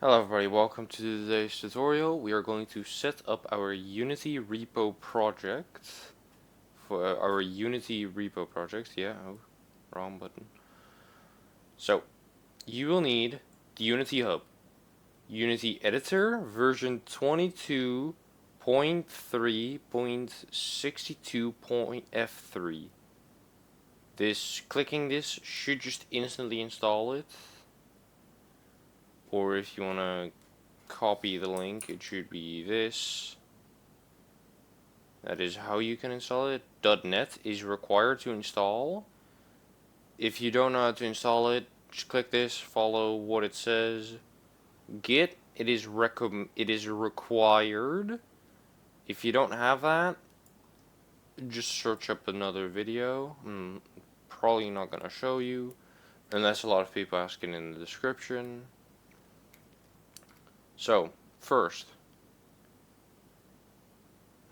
Hello everybody, welcome to today's tutorial. We are going to set up our Unity repo project. For our Unity repo project, oh, wrong button. So, you will need the Unity Hub. Unity Editor version 22.3.62.f3. Clicking this should just instantly install it. Or if you want to copy the link, it should be this. That is how you can install it. .NET is required to install. If you don't know how to install it, just click this, follow what it says. Git, it is required. If you don't have that, just search up another video. Probably not gonna show you, unless a lot of people ask it in the description. So, first,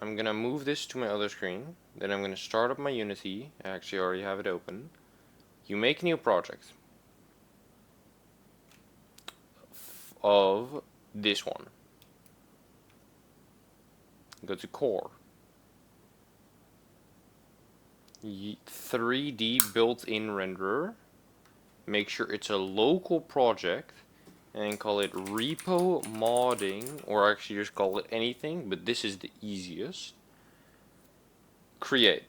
I'm gonna move this to my other screen. Then I'm gonna start up my Unity. I actually already have it open. You make a new project of this one. Go to core. 3D built-in renderer. Make sure it's a local project and call it repo modding, or actually just call it anything, but this is the easiest. Create.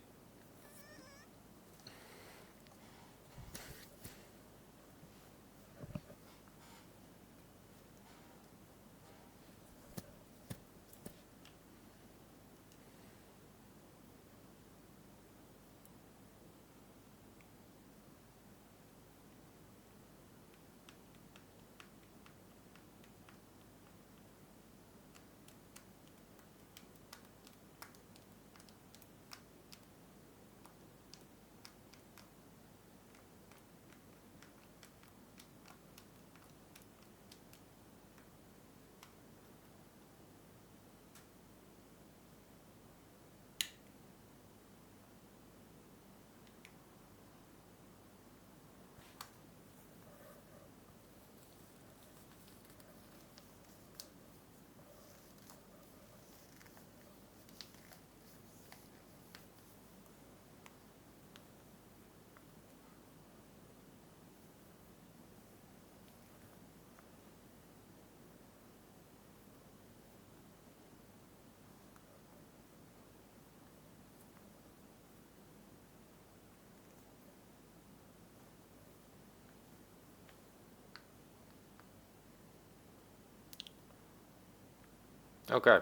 Okay.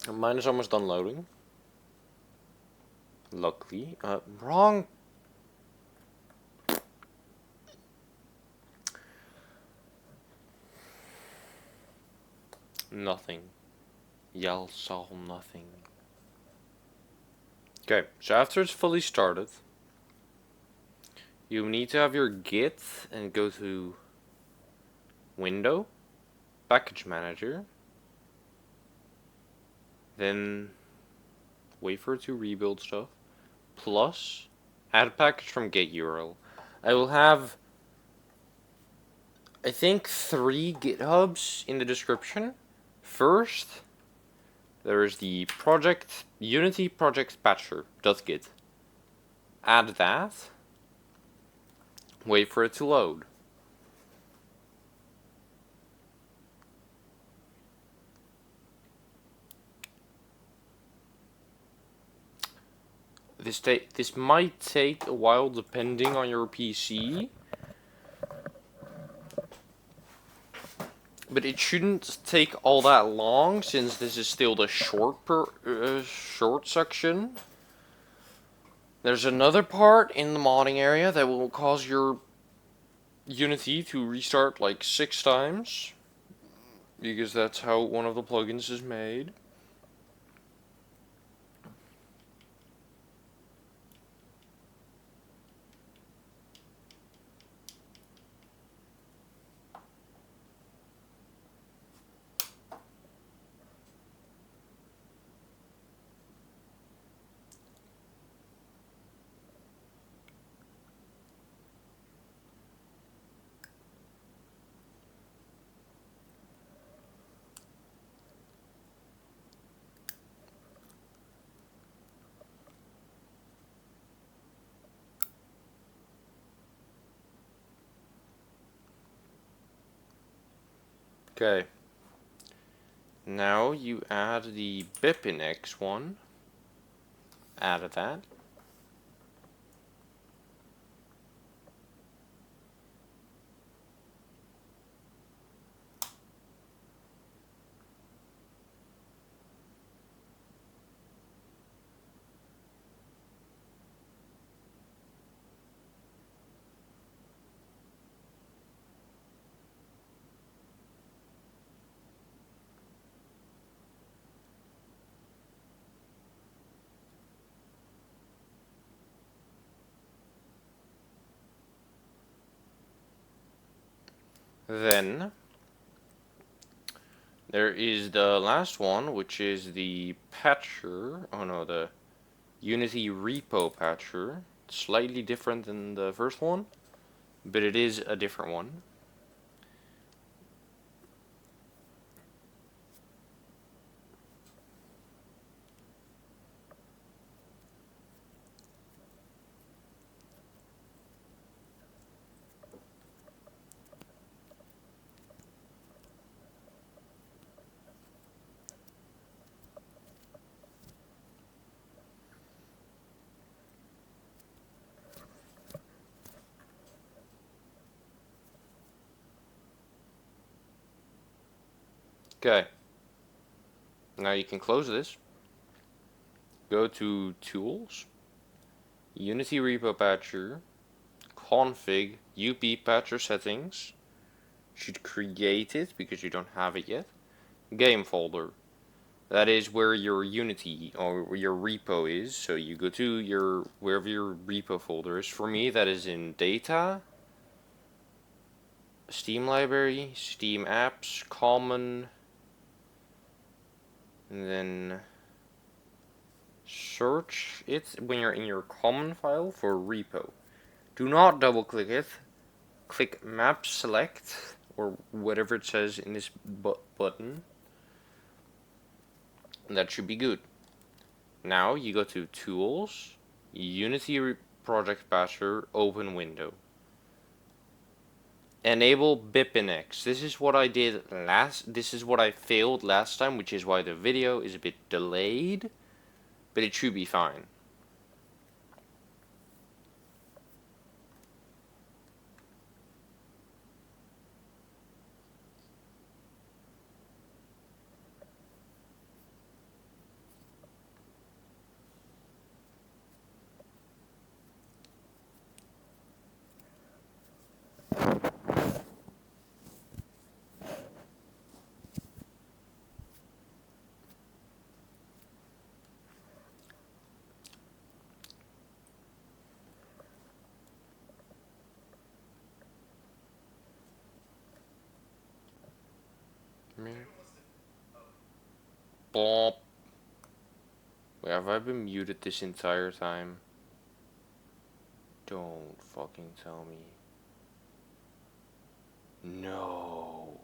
Mine is almost done loading. Luckily. Wrong. Nothing. Yell saw nothing. Okay, so after it's fully started, you need to have your Git and go to Window, Package Manager, then wait for it to rebuild stuff, plus add a package from Git URL. I will have, I think, 3 GitHubs in the description. First, there is the project, Unity project patcher.git. Add that, wait for it to load. This might take a while depending on your PC, but it shouldn't take all that long since this is still the short section. There's another part in the modding area that will cause your Unity to restart like 6 times, because that's how one of the plugins is made. Okay. Now you add the Bipinex one. Add that. Then there is the last one, which is the patcher. Oh no, the Unity Repo patcher. Slightly different than the first one, but it is a different one. Okay. Now you can close this. Go to Tools, Unity Repo Patcher, Config, UP Patcher Settings. Should create it because you don't have it yet. Game folder. That is where your Unity or your repo is. So you go to your wherever your repo folder is. For me, that is in Data, Steam Library, Steam Apps, Common, and then search it when you're in your Common file for repo. Do not double click it. Click Map Select or whatever it says in this button. And that should be good. Now you go to Tools, Unity Project Patcher, Open Window. Enable Bipinex. This is what I did this is what I failed last time, which is why the video is a bit delayed, but it should be fine. Bop. Wait, have I been muted this entire time? Don't fucking tell me. No.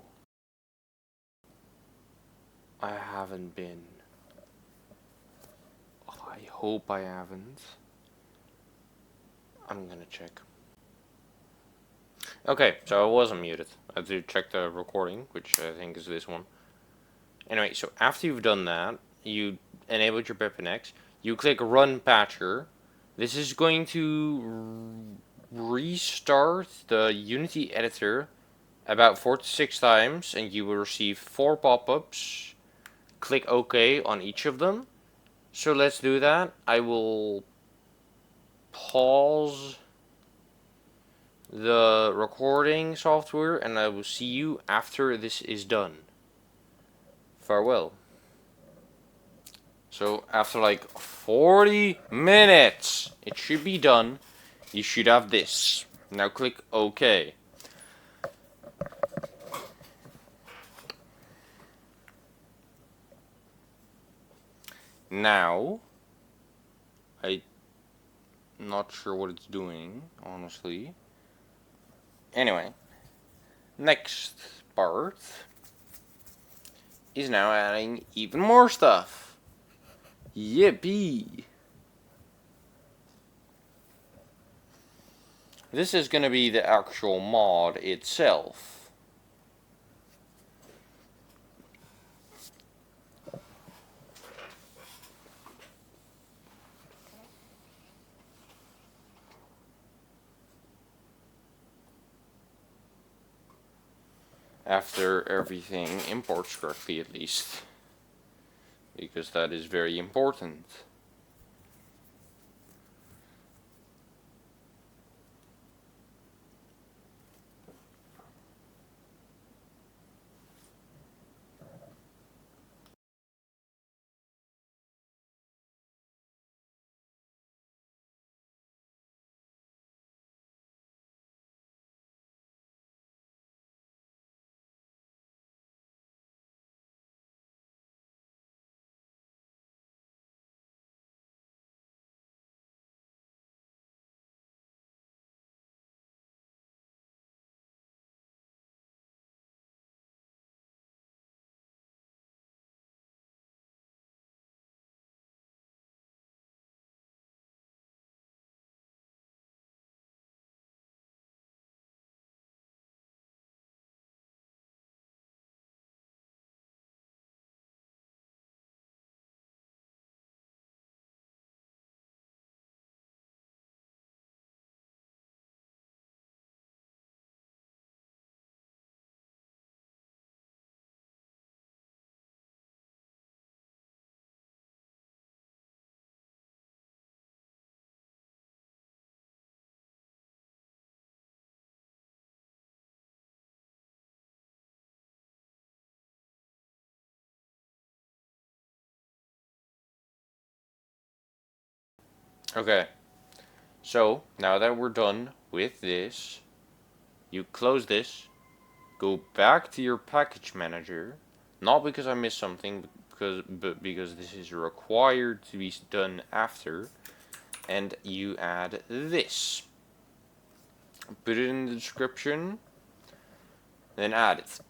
I haven't been. Oh, I hope I haven't. I'm gonna check. Okay, so I wasn't muted. I did check the recording, which I think is this one. Anyway, so after you've done that, you enabled your Bipinex, you click Run Patcher. This is going to restart the Unity editor about 4 to 6 times, and you will receive 4 pop-ups. Click OK on each of them. So let's do that. I will pause the recording software, and I will see you after this is done. Farewell. So after like 40 minutes, it should be done. You should have this. Now click OK. Now, I'm not sure what it's doing, honestly. Anyway, next part is now adding even more stuff. Yippee! This is going to be the actual mod itself. after everything imports correctly at least, because that is very important. Okay, so now that we're done with this, you close this, go back to your package manager, not because I missed something, but because this is required to be done after, and you add this. Put it in the description, then add it.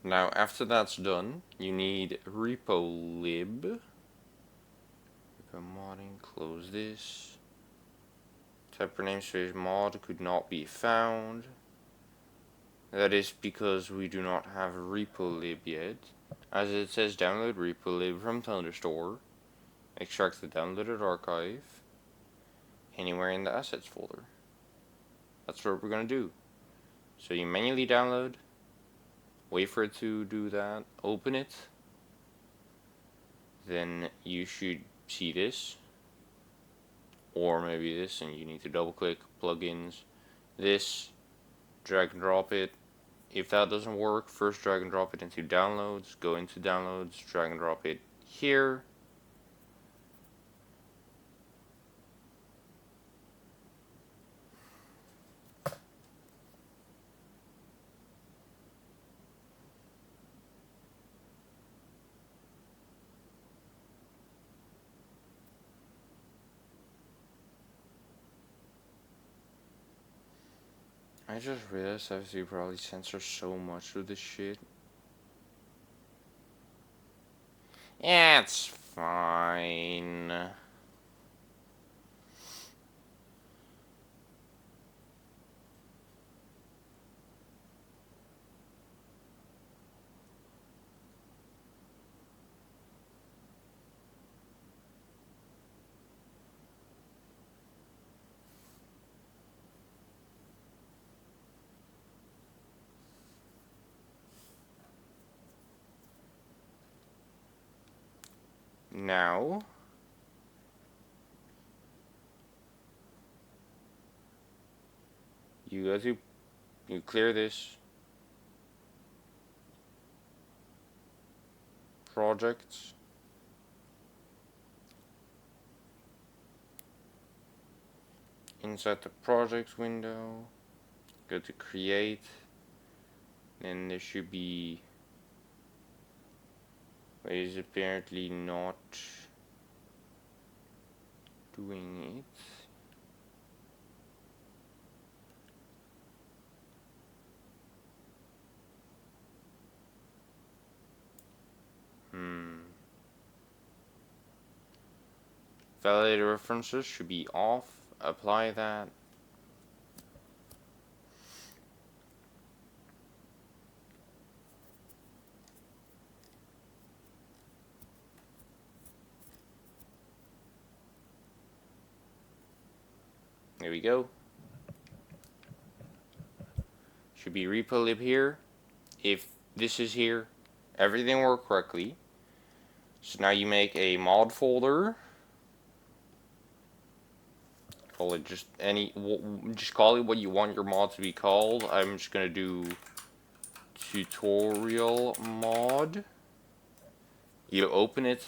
Now, after that's done, you need repo lib. Repo modding, close this. Type namespace mod could not be found. That is because we do not have repo lib yet. As it says, download repo lib from Thunderstore. Extract the downloaded archive anywhere in the assets folder. That's what we're gonna do. So you manually download, wait for it to do that, open it, then you should see this, or maybe this, and you need to double click plugins, this, drag and drop it. If that doesn't work, first drag and drop it into downloads, go into downloads, drag and drop it here. I just realized I have to probably censor so much of this shit. Yeah, it's fine. Now, you clear this project. Inside the project window, go to create, and there should be, but it's apparently not doing it. Validated references should be off. Apply that. There we go. Should be repo lib here. If this is here, everything worked correctly. So now you make a mod folder. Call it just just call it what you want your mod to be called. I'm just gonna do tutorial mod. You open it.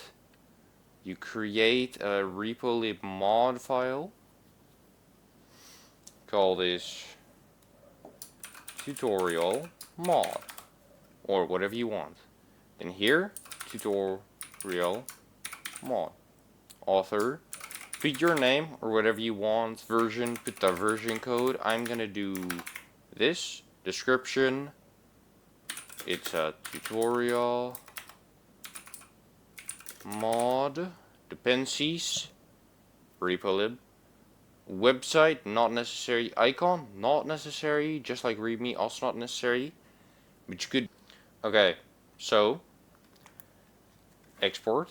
You create a repo lib mod file. Call this tutorial mod or whatever you want. Then here, tutorial mod. Author, put your name or whatever you want. Version, put the version code. I'm gonna do this. Description, it's a tutorial mod. Dependencies, repo-lib. Website, not necessary. Icon, not necessary. Just like readme, also not necessary. But you could. Okay, so export.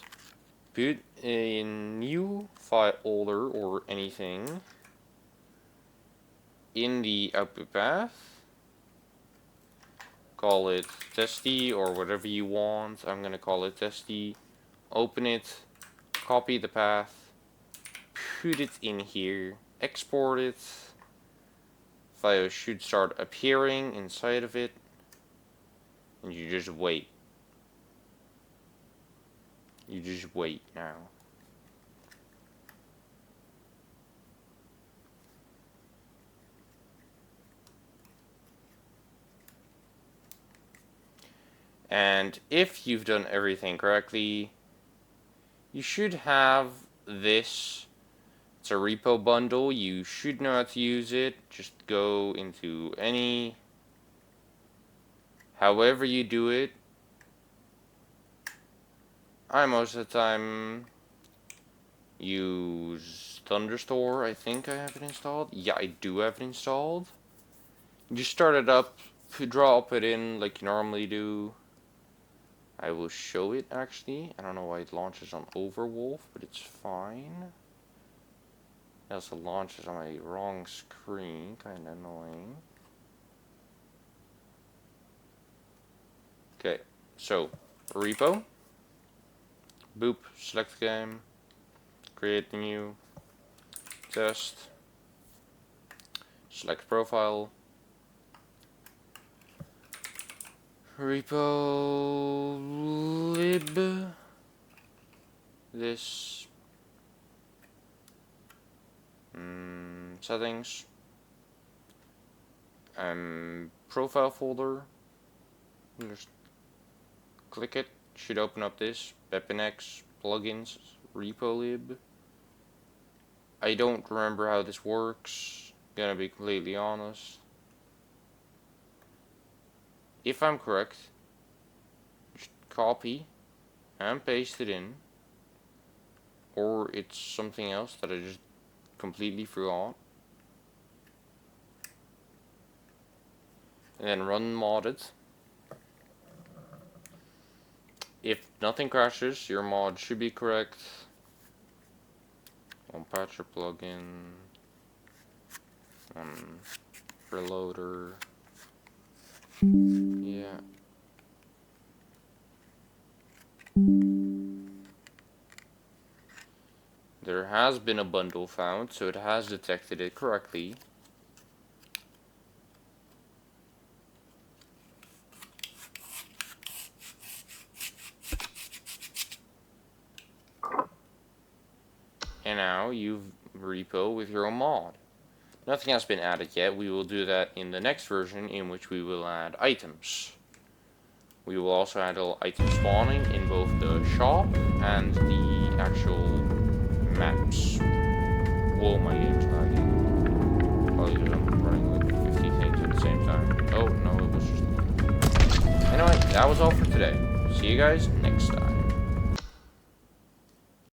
Put a new file folder or anything in the output path. Call it testy or whatever you want. I'm gonna call it testy. Open it. Copy the path. Put it in here. Export it. File should start appearing inside of it. And you just wait. You just wait now. And if you've done everything correctly, you should have this. It's a repo bundle. You should know how to use it. Just go into any, however you do it. I most of the time use Thunderstore. I think I have it installed. Yeah, I do have it installed. You start it up, drop it in like you normally do. I will show it actually. I don't know why it launches on Overwolf, but it's fine. It also launches on a wrong screen, kinda annoying. Okay, so repo, boop, select game, create new, test, select profile, repo lib, this, settings, profile folder, just click it, should open up this, BepInEx, plugins, repo lib. I don't remember how this works, gonna be completely honest. If I'm correct, just copy and paste it in, or it's something else that I just completely forgot. And then run modded. If nothing crashes, your mod should be correct. One patcher plugin, one preloader. Yeah. There has been a bundle found, so it has detected it correctly. And now you've repo with your own mod. Nothing has been added yet. We will do that in the next version, in which we will add items. We will also handle item spawning in both the shop and the actual maps. Whoa, my game's lagging. Probably because I'm running like 50 things at the same time. Oh, no, it was just... Anyway, that was all for today. See you guys next time.